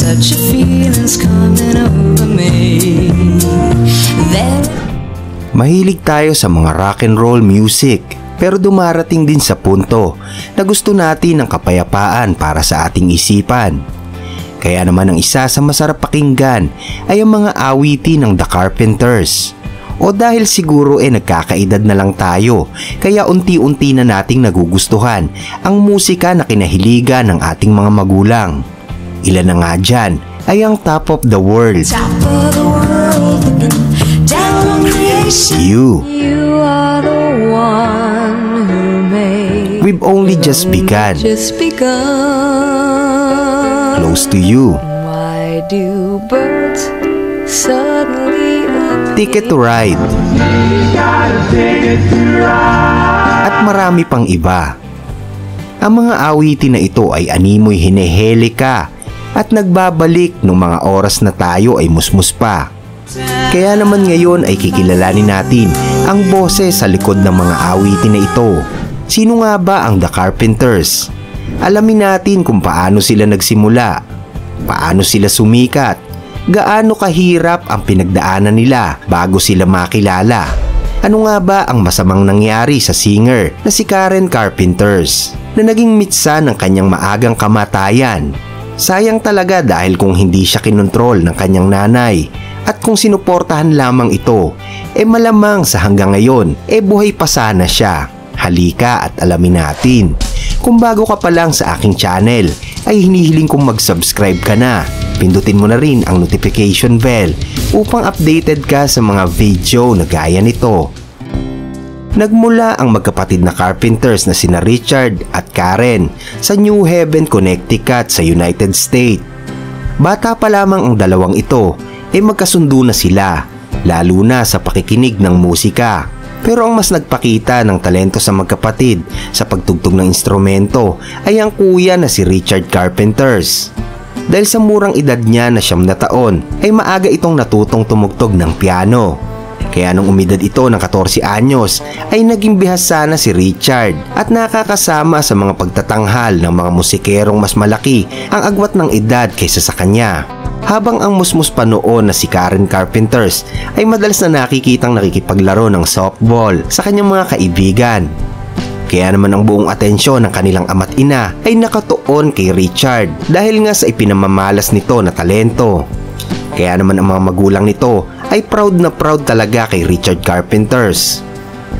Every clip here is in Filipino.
Such a feeling's coming over me. Mahilig tayo sa mga rock and roll music, pero dumarating din sa punto na gusto natin ng kapayapaan para sa ating isipan. Kaya naman ang isa sa masarap pakinggan ay ang mga awitin ng The Carpenters. O dahil siguro nagkakaedad na lang tayo, kaya unti-unti na nating nagugustuhan ang musika na kinahiligan ng ating mga magulang. Ilan na nga dyan ay ang Top of the World, You, We've Only Just Begun, Close to You, Ticket to Ride, at marami pang iba. Ang mga awitin na ito ay animoy hinehelika at nagbabalik nung mga oras na tayo ay musmus pa. Kaya naman ngayon ay kikilalanin natin ang boses sa likod ng mga awitin na ito. Sino nga ba ang The Carpenters? Alamin natin kung paano sila nagsimula, paano sila sumikat, gaano kahirap ang pinagdaanan nila bago sila makilala. Ano nga ba ang masamang nangyari sa singer na si Karen Carpenters na naging mitsa ng kanyang maagang kamatayan? Sayang talaga dahil kung hindi siya kinontrol ng kanyang nanay at kung sinuportahan lamang ito, malamang sa hanggang ngayon, buhay pa sana siya. Halika at alamin natin. Kung bago ka pa lang sa aking channel, ay hinihiling kong mag-subscribe ka na. Pindutin mo na rin ang notification bell upang updated ka sa mga video na gaya nito. Nagmula ang magkapatid na Carpenters na sina Richard at Karen sa New Haven, Connecticut sa United States. Bata pa lamang ang dalawang ito, magkasundo na sila, lalo na sa pakikinig ng musika. Pero ang mas nagpakita ng talento sa magkapatid sa pagtugtog ng instrumento ay ang kuya na si Richard Carpenters. Dahil sa murang edad niya na 9 na taon, ay maaga itong natutong tumugtog ng piano. Kaya nung umidad ito ng 14 anyos, ay naging bihasa na si Richard at nakakasama sa mga pagtatanghal ng mga musikerong mas malaki ang agwat ng edad kaysa sa kanya. Habang ang musmus pa noon na si Karen Carpenters ay madalas na nakikitang nakikipaglaro ng softball sa kanyang mga kaibigan. Kaya naman ang buong atensyon ng kanilang ama't ina ay nakatuon kay Richard dahil nga sa ipinamamalas nito na talento. Kaya naman ang mga magulang nito ay proud na proud talaga kay Richard Carpenters.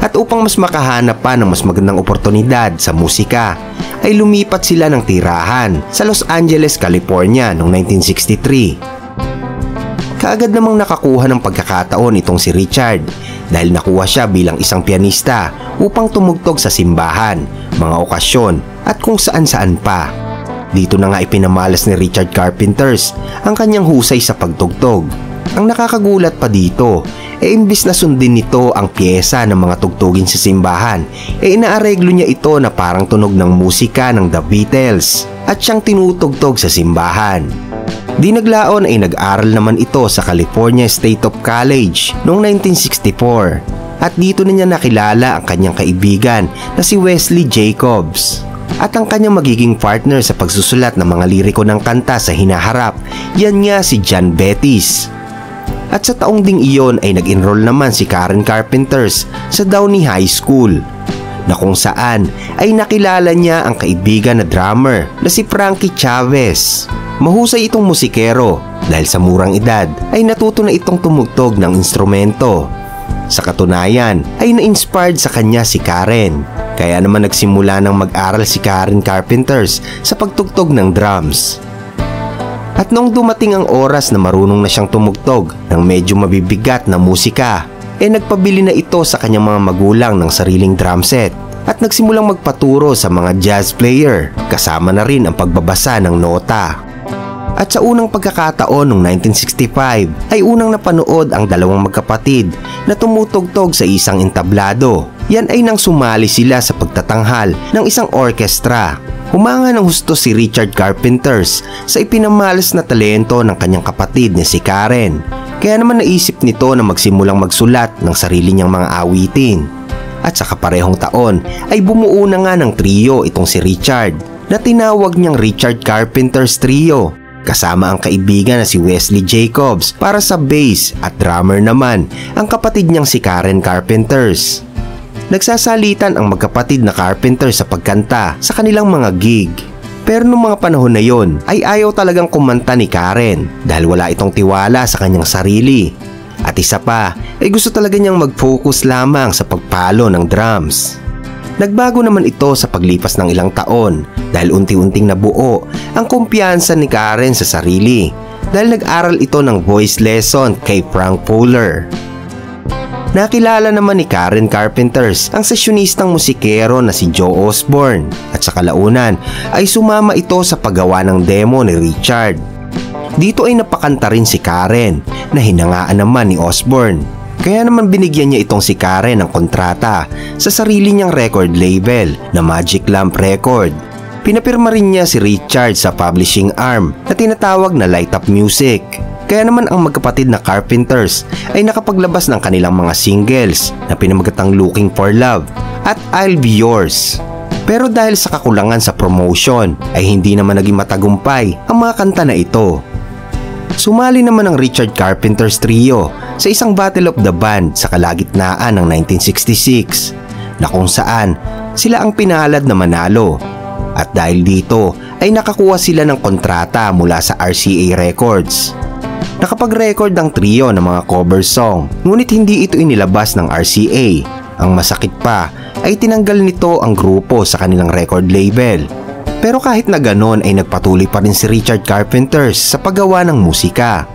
At upang mas makahanap pa ng mas magandang oportunidad sa musika, ay lumipat sila ng tirahan sa Los Angeles, California noong 1963. Kaagad namang nakakuha ng pagkakataon itong si Richard dahil nakuha siya bilang isang pianista upang tumugtog sa simbahan, mga okasyon at kung saan-saan pa. Dito na nga ipinamalas ni Richard Carpenters ang kanyang husay sa pagtugtog. Ang nakakagulat pa dito, imbis na sundin nito ang pyesa ng mga tugtugin sa simbahan, inaareglo niya ito na parang tunog ng musika ng The Beatles at siyang tinutugtog sa simbahan. Di naglaon ay nag-aral naman ito sa California State of College noong 1964 at dito na niya nakilala ang kanyang kaibigan na si Wesley Jacobs. At ang kanyang magiging partner sa pagsusulat ng mga liriko ng kanta sa hinaharap, yan nga si John Bettis. At sa taong ding iyon ay nag-enroll naman si Karen Carpenters sa Downey High School, na kung saan ay nakilala niya ang kaibigan na drummer na si Frankie Chavez. Mahusay itong musikero dahil sa murang edad ay natuto na itong tumugtog ng instrumento. Sa katunayan ay na-inspired sa kanya si Karen. Kaya naman nagsimula ng mag-aral si Karen Carpenters sa pagtugtog ng drums. At noong dumating ang oras na marunong na siyang tumugtog ng medyo mabibigat na musika, nagpabili na ito sa kanyang mga magulang ng sariling drum set at nagsimulang magpaturo sa mga jazz player, kasama na rin ang pagbabasa ng nota. At sa unang pagkakataon noong 1965 ay unang napanood ang dalawang magkapatid na tumutugtog sa isang entablado. Yan ay nang sumali sila sa pagtatanghal ng isang orkestra. Humanga ng husto si Richard Carpenters sa ipinamalas na talento ng kanyang kapatid na si Karen. Kaya naman naisip nito na magsimulang magsulat ng sarili niyang mga awitin. At sa kaparehong taon ay bumuo na nga ng trio itong si Richard na tinawag niyang Richard Carpenters Trio. kasama ang kaibigan na si Wesley Jacobs para sa bass at drummer naman ang kapatid niyang si Karen Carpenters. Nagsasalitan ang magkapatid na Carpenters sa pagkanta sa kanilang mga gig. Pero noong mga panahon na yon ay ayaw talagang kumanta ni Karen dahil wala itong tiwala sa kanyang sarili. At isa pa ay gusto talaga niyang mag-focus lamang sa pagpalo ng drums. Nagbago naman ito sa paglipas ng ilang taon dahil unti-unting nabuo ang kumpiyansa ni Karen sa sarili dahil nag-aral ito ng voice lesson kay Frank Fuller. Nakilala naman ni Karen Carpenters ang sesyonistang musikero na si Joe Osborne at sa kalaunan ay sumama ito sa paggawa ng demo ni Richard. Dito ay napakanta rin si Karen na hinangaan naman ni Osborne. Kaya naman binigyan niya itong si Karen ng kontrata sa sarili niyang record label na Magic Lamp Record. Pinapirma rin niya si Richard sa publishing arm na tinatawag na Light Up Music. Kaya naman ang magkapatid na Carpenters ay nakapaglabas ng kanilang mga singles na pinamagatang Looking for Love at I'll Be Yours. Pero dahil sa kakulangan sa promotion ay hindi naman naging matagumpay ang mga kanta na ito. Sumali naman ang Richard Carpenters Trio sa isang Battle of the Band sa kalagitnaan ng 1966 na kung saan sila ang pinalad na manalo. At dahil dito ay nakakuha sila ng kontrata mula sa RCA Records. Nakapag-record ang trio ng mga cover song ngunit hindi ito inilabas ng RCA. Ang masakit pa ay tinanggal nito ang grupo sa kanilang record label. Pero kahit na ganon ay nagpatuloy pa rin si Richard Carpenters sa paggawa ng musika.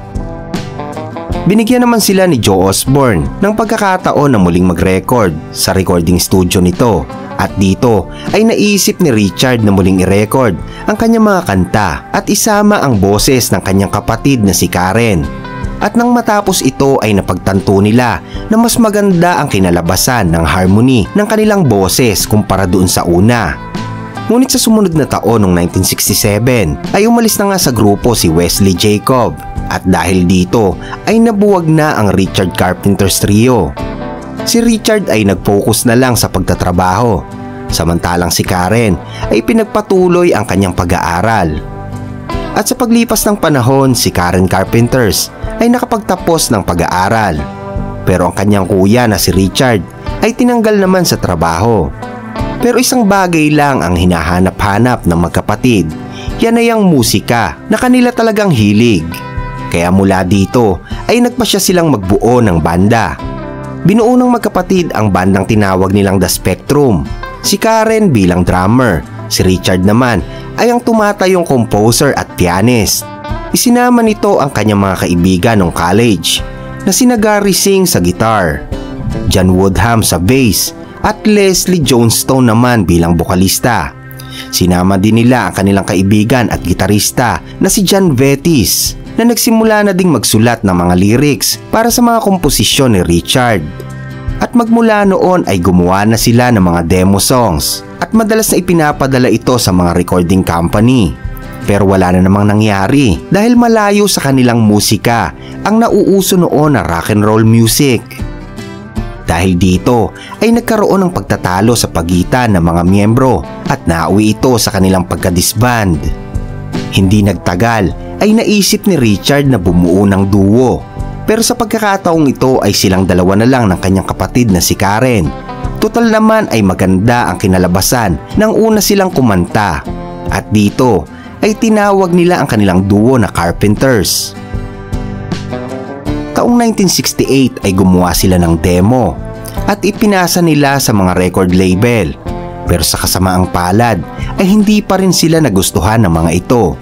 Binigyan naman sila ni Joe Osborne ng pagkakataon na muling mag-record sa recording studio nito. At dito ay naisip ni Richard na muling i-record ang kanyang mga kanta at isama ang boses ng kanyang kapatid na si Karen. At nang matapos ito ay napagtanto nila na mas maganda ang kinalabasan ng harmony ng kanilang boses kumpara doon sa una. Ngunit sa sumunod na taon noong 1967 ay umalis na nga sa grupo si Wesley Jacob at dahil dito ay nabuwag na ang Richard Carpenters Trio. Si Richard ay nag-focus na lang sa pagtatrabaho, samantalang si Karen ay pinagpatuloy ang kanyang pag-aaral. At sa paglipas ng panahon, si Karen Carpenters ay nakapagtapos ng pag-aaral. Pero ang kanyang kuya na si Richard ay tinanggal naman sa trabaho. Pero isang bagay lang ang hinahanap-hanap ng magkapatid, yan ay ang musika na kanila talagang hilig. Kaya mula dito ay nagpasya silang magbuo ng banda. Binuo ng magkapatid ang bandang tinawag nilang The Spectrum. Si Karen bilang drummer, si Richard naman ay ang tumatayong composer at pianist. Isinama nito ang kanyang mga kaibigan noong college na sina Gary Singh sa guitar, John Woodham sa bass at Leslie Johnstone naman bilang bokalista. Sinama din nila ang kanilang kaibigan at gitarista na si John Vetis na nagsimula na ding magsulat ng mga lyrics para sa mga komposisyon ni Richard. At magmula noon ay gumawa na sila ng mga demo songs at madalas na ipinapadala ito sa mga recording company. Pero wala na namang nangyari dahil malayo sa kanilang musika ang nauuso noon na rock and roll music. Dahil dito ay nagkaroon ng pagtatalo sa pagitan ng mga miyembro at nauwi ito sa kanilang pagka-disband. Hindi nagtagal ay naisip ni Richard na bumuo ng duo. Pero sa pagkakataong ito ay silang dalawa na lang ng kanyang kapatid na si Karen. Total naman ay maganda ang kinalabasan nang una silang kumanta. At dito ay tinawag nila ang kanilang duo na Carpenters. Taong 1968 ay gumawa sila ng demo at ipinasa nila sa mga record label. Pero sa kasamaang palad ay hindi pa rin sila nagustuhan ng mga ito.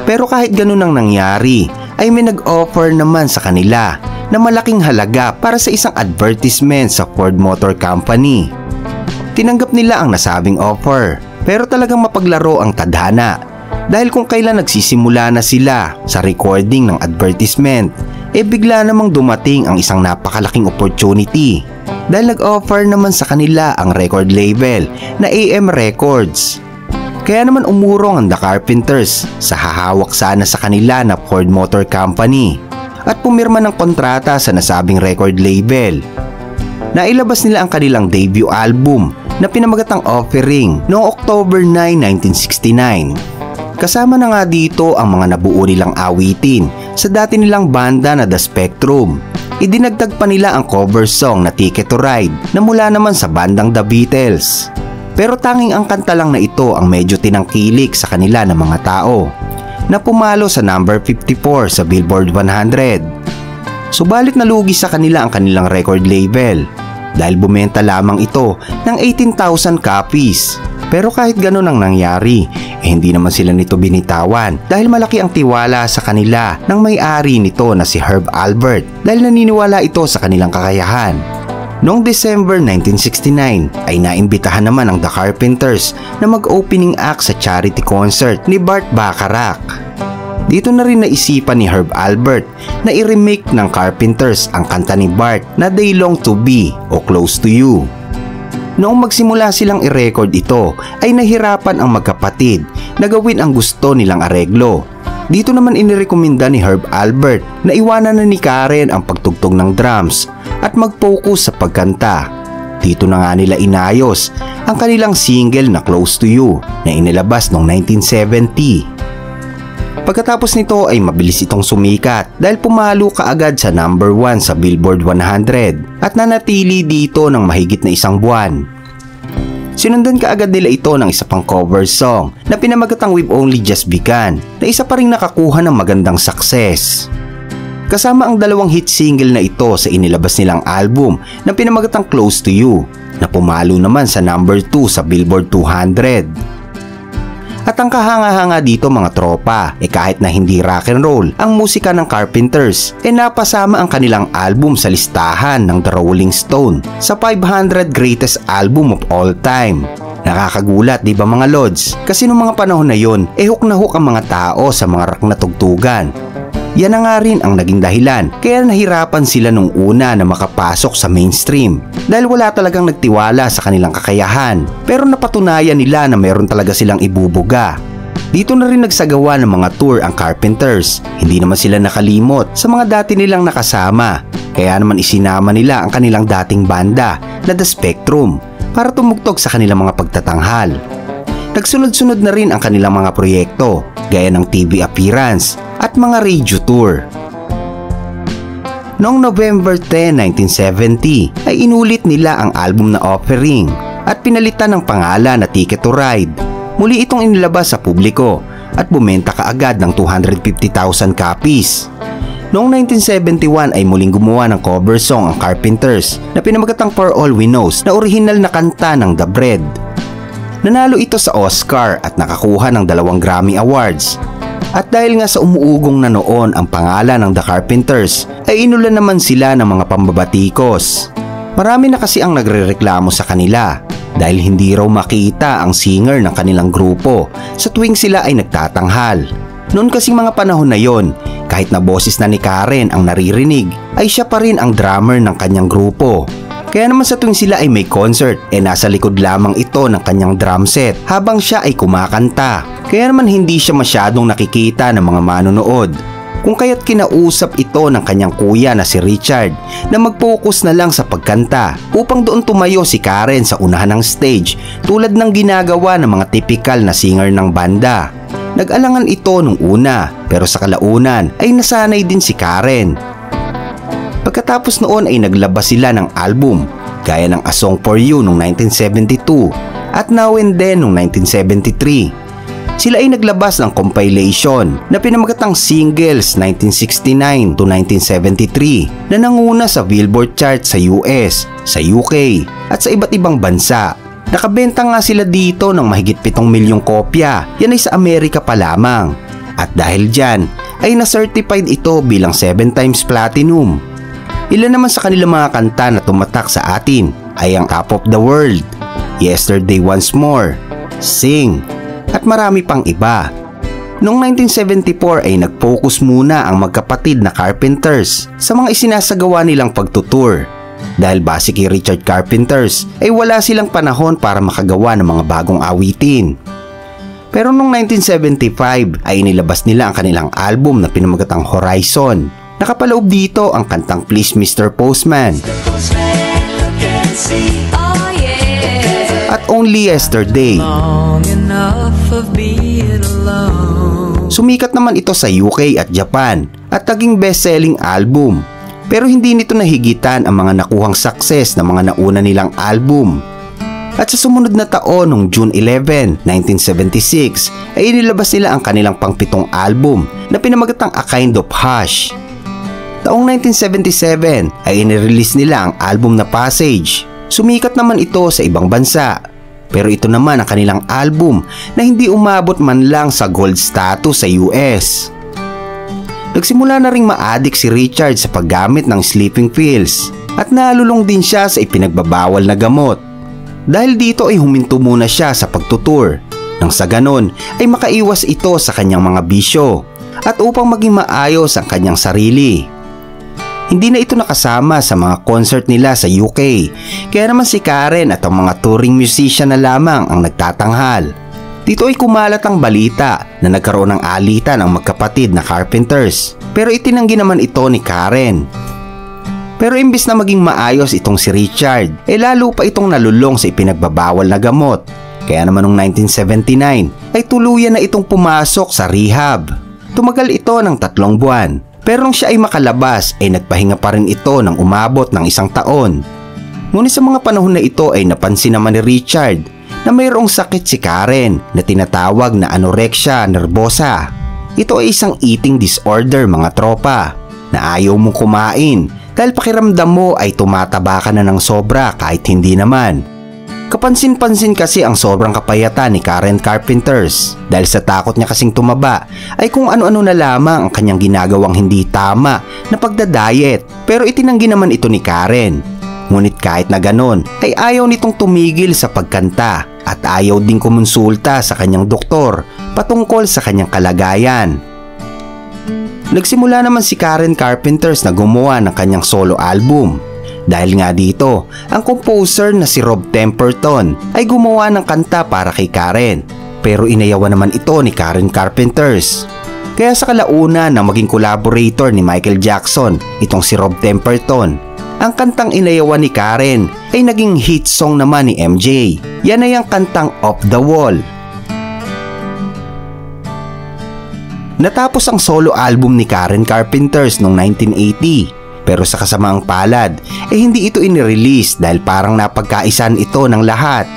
Pero kahit ganun ang nangyari ay may nag-offer naman sa kanila na malaking halaga para sa isang advertisement sa Ford Motor Company. Tinanggap nila ang nasabing offer pero talagang mapaglaro ang tadhana dahil kung kailan nagsisimula na sila sa recording ng advertisement bigla namang dumating ang isang napakalaking opportunity dahil nag-offer naman sa kanila ang record label na AM Records. Kaya naman umurong ang The Carpenters sa hahawak sana sa kanila na Ford Motor Company at pumirma ng kontrata sa nasabing record label. Nailabas nila ang kanilang debut album na pinamagatang Offering noong October 9, 1969. Kasama na nga dito ang mga nabuo nilang awitin sa dati nilang banda na The Spectrum. Idinagdag pa nila ang cover song na Ticket to Ride na mula naman sa bandang The Beatles. Pero tanging ang kanta lang na ito ang medyo tinangkilik sa kanila ng mga tao, na pumalo sa number 54 sa Billboard 100. Subalit nalugi sa kanila ang kanilang record label dahil bumenta lamang ito ng 18,000 copies. Pero kahit ganun ang nangyari, hindi naman sila nito binitawan dahil malaki ang tiwala sa kanila ng may-ari nito na si Herb Alpert dahil naniniwala ito sa kanilang kakayahan. Noong December 1969 ay naimbitahan naman ang The Carpenters na mag-opening act sa charity concert ni Burt Bacharach. Dito na rin naisipan ni Herb Alpert na i-remake ng Carpenters ang kanta ni Bart na They Long to Be o Close to You. Noong magsimula silang i-record ito ay nahirapan ang magkapatid na gawin ang gusto nilang areglo. Dito naman inirekomenda ni Herb Alpert na iwanan na ni Karen ang pagtugtog ng drums at mag-focus sa pagkanta. Dito na nga nila inayos ang kanilang single na Close to You na inilabas noong 1970. Pagkatapos nito ay mabilis itong sumikat dahil pumalo kaagad sa number 1 sa Billboard 100 at nanatili dito ng mahigit na isang buwan. Sinundan kaagad nila ito ng isa pang cover song na pinamagatang We've Only Just Begun na isa pa ring nakakuha ng magandang success. Kasama ang dalawang hit single na ito sa inilabas nilang album na pinamagatang Close to You na pumalo naman sa number 2 sa Billboard 200. At ang kahanga-hanga dito mga tropa, kahit na hindi rock and roll ang musika ng Carpenters, napasama ang kanilang album sa listahan ng The Rolling Stone sa 500 Greatest Album of All Time. Nakakagulat di ba mga lods? Kasi noong mga panahon na yon, hook na hook ang mga tao sa mga rock na tugtugan. Yan na nga rin ang naging dahilan kaya nahirapan sila nung una na makapasok sa mainstream dahil wala talagang nagtiwala sa kanilang kakayahan, pero napatunayan nila na meron talaga silang ibubuga. Dito na rin nagsagawa ng mga tour ang Carpenters. Hindi naman sila nakalimot sa mga dati nilang nakasama, kaya naman isinama nila ang kanilang dating banda na The Spectrum para tumugtog sa kanilang mga pagtatanghal. Nagsunod-sunod na rin ang kanilang mga proyekto gaya ng TV appearance at mga radio tour. Noong November 10, 1970 ay inulit nila ang album na Offering at pinalitan ng pangalan na Ticket to Ride. Muli itong inilabas sa publiko at bumenta kaagad ng 250,000 copies. Noong 1971 ay muling gumawa ng cover song ang Carpenters na pinamagatang For All We Knows na orihinal na kanta ng The Bread. Nanalo ito sa Oscar at nakakuha ng 2 Grammy Awards. At dahil nga sa umuugong na noon ang pangalan ng The Carpenters, ay inulan naman sila ng mga pambabatikos. Marami na kasi ang nagrereklamo sa kanila dahil hindi raw makita ang singer ng kanilang grupo sa tuwing sila ay nagtatanghal. Noon kasing mga panahon na yon, kahit na boses na ni Karen ang naririnig, ay siya pa rin ang drummer ng kanyang grupo. Kaya naman sa tuwing sila ay may concert, nasa likod lamang ito ng kanyang drum set habang siya ay kumakanta. Kaya naman hindi siya masyadong nakikita ng mga manonood. Kung kaya't kinausap ito ng kanyang kuya na si Richard na mag-focus na lang sa pagkanta upang doon tumayo si Karen sa unahan ng stage tulad ng ginagawa ng mga typical na singer ng banda. Nag-alangan ito nung una pero sa kalaunan ay nasanay din si Karen. Pagkatapos noon ay naglabas sila ng album gaya ng A Song for You noong 1972 at Now and Then noong 1973. Sila ay naglabas ng compilation na pinamagatang Singles 1969 to 1973 na nanguna sa Billboard chart sa US, sa UK at sa iba't ibang bansa. Nakabenta nga sila dito ng mahigit 7 milyong kopya, yan ay sa Amerika pa lamang. At dahil dyan ay na-certified ito bilang 7 times platinum. Ilan naman sa kanilang mga kanta na tumatak sa atin ay ang Top of the World, Yesterday Once More, Sing, at marami pang iba. Noong 1974 ay nag-focus muna ang magkapatid na Carpenters sa mga isinasagawa nilang pagtutour. Dahil base kay Richard Carpenters ay wala silang panahon para makagawa ng mga bagong awitin. Pero noong 1975 ay inilabas nila ang kanilang album na pinamagatang Horizon. Nakapaloob dito ang kantang Please Mr. Postman. Oh yeah. at Only Yesterday. Long enough of being alone. Sumikat naman ito sa UK at Japan at naging best-selling album. Pero hindi nito nahigitan ang mga nakuhang success ng mga nauna nilang album. At sa sumunod na taon, noong June 11, 1976, ay inilabas nila ang kanilang pang-7 album na pinamagatang A Kind of Hush. Taong 1977 ay inirelease nila ang album na Passage. Sumikat naman ito sa ibang bansa. Pero ito naman ang kanilang album na hindi umabot man lang sa gold status sa US. Nagsimula na ring ma-addict si Richard sa paggamit ng sleeping pills at nalulong din siya sa ipinagbabawal na gamot. Dahil dito ay huminto muna siya sa pagtutour nang sa ganon ay makaiwas ito sa kanyang mga bisyo at upang maging maayos ang kanyang sarili. Hindi na ito nakasama sa mga concert nila sa UK, kaya naman si Karen at ang mga touring musician na lamang ang nagtatanghal. Dito ay kumalat ang balita na nagkaroon ng alitan ang magkapatid na Carpenters, pero itinanggi naman ito ni Karen. Pero imbis na maging maayos itong si Richard, lalo pa itong nalulong sa ipinagbabawal na gamot. Kaya naman noong 1979 ay tuluyan na itong pumasok sa rehab. Tumagal ito ng 3 buwan. Pero nung siya ay makalabas ay nagpahinga pa rin ito ng umabot ng 1 taon. Ngunit sa mga panahon na ito ay napansin naman ni Richard na mayroong sakit si Karen na tinatawag na anorexia nervosa. Ito ay isang eating disorder mga tropa, na ayaw mong kumain dahil pakiramdam mo ay tumataba ka na ng sobra kahit hindi naman. Kapansin-pansin kasi ang sobrang kapayatan ni Karen Carpenters dahil sa takot niya kasing tumaba ay kung ano-ano na lamang ang kanyang ginagawang hindi tama na pagdadayet, pero itinanggi naman ito ni Karen. Ngunit kahit na ganon ay ayaw nitong tumigil sa pagkanta at ayaw ding kumonsulta sa kanyang doktor patungkol sa kanyang kalagayan. Nagsimula naman si Karen Carpenters na gumawa ng kanyang solo album. Dahil nga dito, ang composer na si Rob Temperton ay gumawa ng kanta para kay Karen. Pero inayawan naman ito ni Karen Carpenters. Kaya sa kalaunan ng maging collaborator ni Michael Jackson, itong si Rob Temperton, ang kantang inayawan ni Karen ay naging hit song naman ni MJ. Yan ay ang kantang Off the Wall. Natapos ang solo album ni Karen Carpenters noong 1980. Pero sa kasamaang palad, hindi ito inirelease dahil parang napagkaisan ito ng lahat.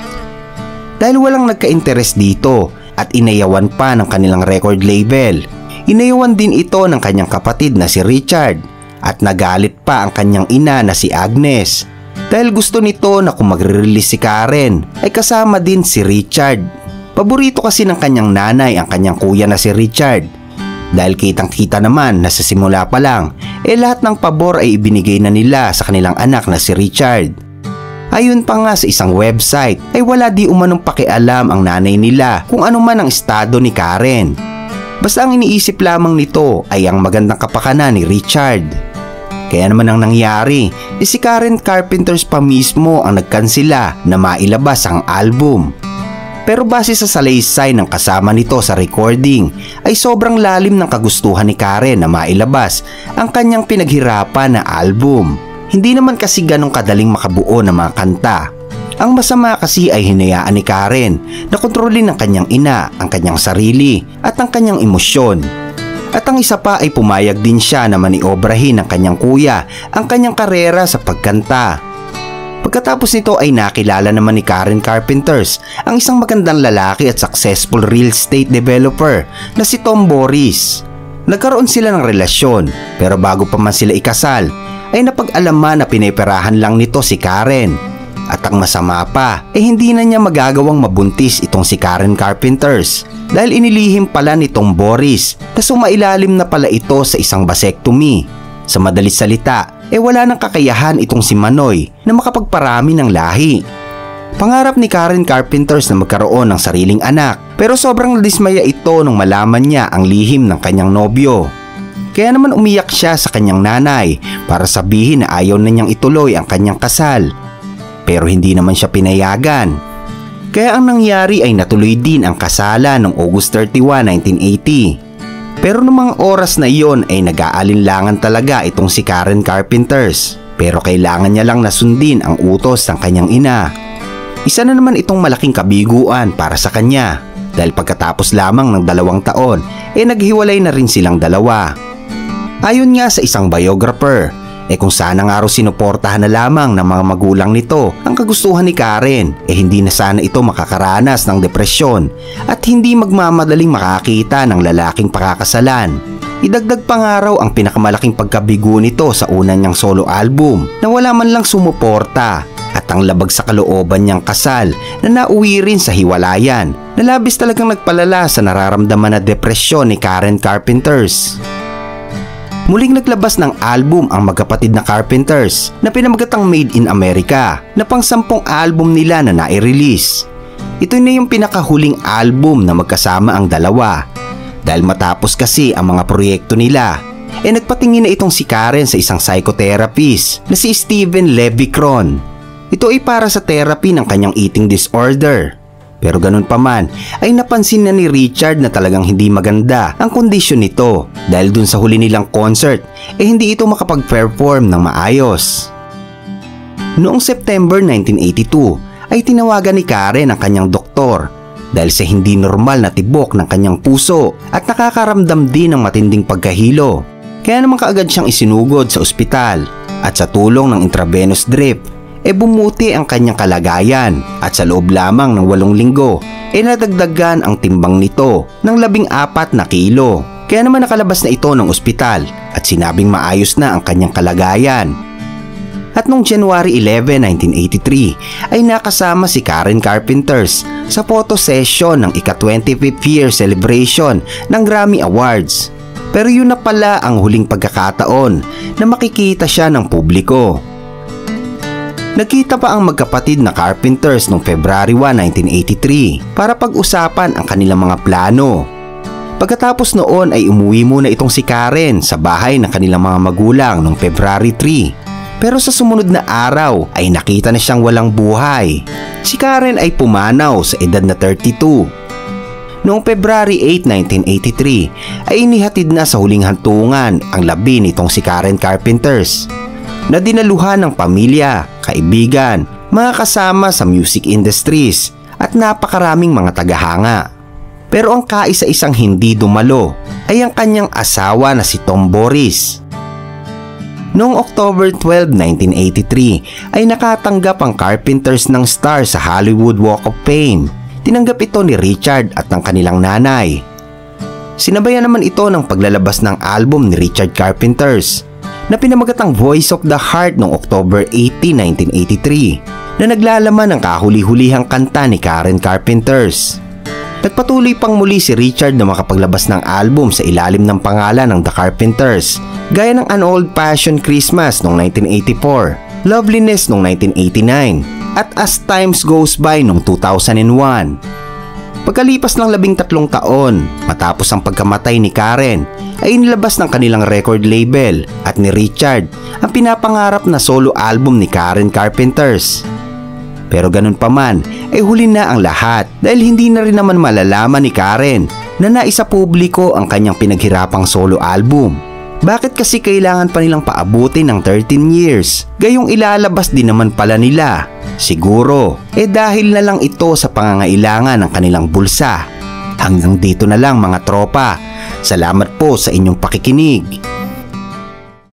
Dahil walang nagka-interest dito at inayawan pa ng kanilang record label. Inayawan din ito ng kanyang kapatid na si Richard at nagalit pa ang kanyang ina na si Agnes. Dahil gusto nito na kung magre-release si Karen ay kasama din si Richard. Paborito kasi ng kanyang nanay ang kanyang kuya na si Richard. Dahil kitang-kita naman na sa simula pa lang, lahat ng pabor ay ibinigay na nila sa kanilang anak na si Richard. Ayon pa nga sa isang website, ay wala di umanong pakialam ang nanay nila kung ano man ang estado ni Karen. Basta ang iniisip lamang nito ay ang magandang kapakanan ni Richard. Kaya naman ang nangyari, si Karen Carpenters pa mismo ang nagkansila na mailabas ang album. Pero base sa salaysay ng kasama nito sa recording ay sobrang lalim ng kagustuhan ni Karen na mailabas ang kanyang pinaghirapan na album. Hindi naman kasi ganong kadaling makabuo ng mga kanta. Ang masama kasi ay hinayaan ni Karen na kontrolin ng kanyang ina ang kanyang sarili at ang kanyang emosyon. At ang isa pa ay pumayag din siya na maniobrahin ng kanyang kuya ang kanyang karera sa pagkanta. Pagkatapos nito ay nakilala naman ni Karen Carpenters ang isang magandang lalaki at successful real estate developer na si Tom Boris. Nagkaroon sila ng relasyon pero bago pa man sila ikasal ay napag-alaman na pineperahan lang nito si Karen. At ang masama pa hindi na niya magagawang mabuntis itong si Karen Carpenters dahil inilihim pala nitong Boris na sumailalim na pala ito sa isang vasectomy. Sa madalis salita, wala nang kakayahan itong si Manoy na makapagparami ng lahi. Pangarap ni Karen Carpenters na magkaroon ng sariling anak pero sobrang nadismaya ito nung malaman niya ang lihim ng kanyang nobyo. Kaya naman umiyak siya sa kanyang nanay para sabihin na ayaw na niyang ituloy ang kanyang kasal. Pero hindi naman siya pinayagan. Kaya ang nangyari ay natuloy din ang kasalan noong August 31, 1980. Pero noong mga oras na iyon ay nag-aalinlangan talaga itong si Karen Carpenters. Pero kailangan niya lang nasundin ang utos ng kanyang ina. Isa na naman itong malaking kabiguan para sa kanya dahil pagkatapos lamang ng 2 taon naghiwalay na rin silang dalawa. Ayon nga sa isang biographer, kung sana nga raw sinuportahan na lamang ng mga magulang nito ang kagustuhan ni Karen, hindi na sana ito makakaranas ng depresyon at hindi magmamadaling makakita ng lalaking pakakasalan. Idagdag pa nga raw ang pinakamalaking pagkabigo nito sa una niyang solo album na wala man lang sumuporta at ang labag sa kalooban niyang kasal na nauwi rin sa hiwalayan na labis talagang nagpalala sa nararamdaman na depresyon ni Karen Carpenters. Muling naglabas ng album ang magkapatid na Carpenters na pinamagatang Made in America na pang-10 album nila na nai-release. Ito na yung pinakahuling album na magkasama ang dalawa. Dahil matapos kasi ang mga proyekto nila, nagpatingin na itong si Karen sa isang psychotherapist na si Steven Levicron. Ito ay para sa therapy ng kanyang eating disorder. Pero ganun pa man ay napansin na ni Richard na talagang hindi maganda ang kondisyon nito dahil dun sa huli nilang concert hindi ito makapag-perform ng maayos. Noong September 1982 ay tinawagan ni Karen ang kanyang doktor dahil sa hindi normal na tibok ng kanyang puso at nakakaramdam din ng matinding pagkahilo. Kaya naman kaagad siyang isinugod sa ospital at sa tulong ng intravenous drip bumuti ang kanyang kalagayan at sa loob lamang ng 8 linggo nadagdagan ang timbang nito ng 14 na kilo. Kaya naman nakalabas na ito ng ospital at sinabing maayos na ang kanyang kalagayan. At noong January 11, 1983 ay nakasama si Karen Carpenters sa photo session ng ika-25th year celebration ng Grammy Awards. Pero yun na pala ang huling pagkakataon na makikita siya ng publiko. Nagkita pa ang magkapatid na Carpenters noong February 1, 1983 para pag-usapan ang kanilang mga plano. Pagkatapos noon ay umuwi muna itong si Karen sa bahay ng kanilang mga magulang noong February 3. Pero sa sumunod na araw ay nakita na siyang walang buhay. Si Karen ay pumanaw sa edad na 32. Noong February 8, 1983 ay inihatid na sa huling hantungan ang labi nitong si Karen Carpenters na dinaluhan ng pamilya, kaibigan, mga kasama sa music industries at napakaraming mga tagahanga. Pero ang kaisa-isang hindi dumalo ay ang kanyang asawa na si Tom Boris. Noong October 12, 1983 ay nakatanggap ang Carpenters ng star sa Hollywood Walk of Fame. Tinanggap ito ni Richard at ng kanilang nanay. Sinabayan naman ito ng paglalabas ng album ni Richard Carpenters na pinamagatang Voice of the Heart noong October 18, 1983 na naglalaman ng kahuli-hulihang kanta ni Karen Carpenters. Nagpatuloy pang muli si Richard na makapaglabas ng album sa ilalim ng pangalan ng The Carpenters gaya ng An Old-Fashioned Christmas noong 1984, Loveliness noong 1989 at As Times Goes By noong 2001. Pagkalipas ng 13 taon matapos ang pagkamatay ni Karen ay inilabas ng kanilang record label at ni Richard ang pinapangarap na solo album ni Karen Carpenters. Pero ganun pa man ay huli na ang lahat dahil hindi na rin naman malalaman ni Karen na naisa publiko ang kanyang pinaghirapang solo album. Bakit kasi kailangan pa nilang paabutin ng 13 years? Gayong ilalabas din naman pala nila. Siguro, dahil na lang ito sa pangangailangan ng kanilang bulsa. Hanggang dito na lang mga tropa. Salamat po sa inyong pakikinig.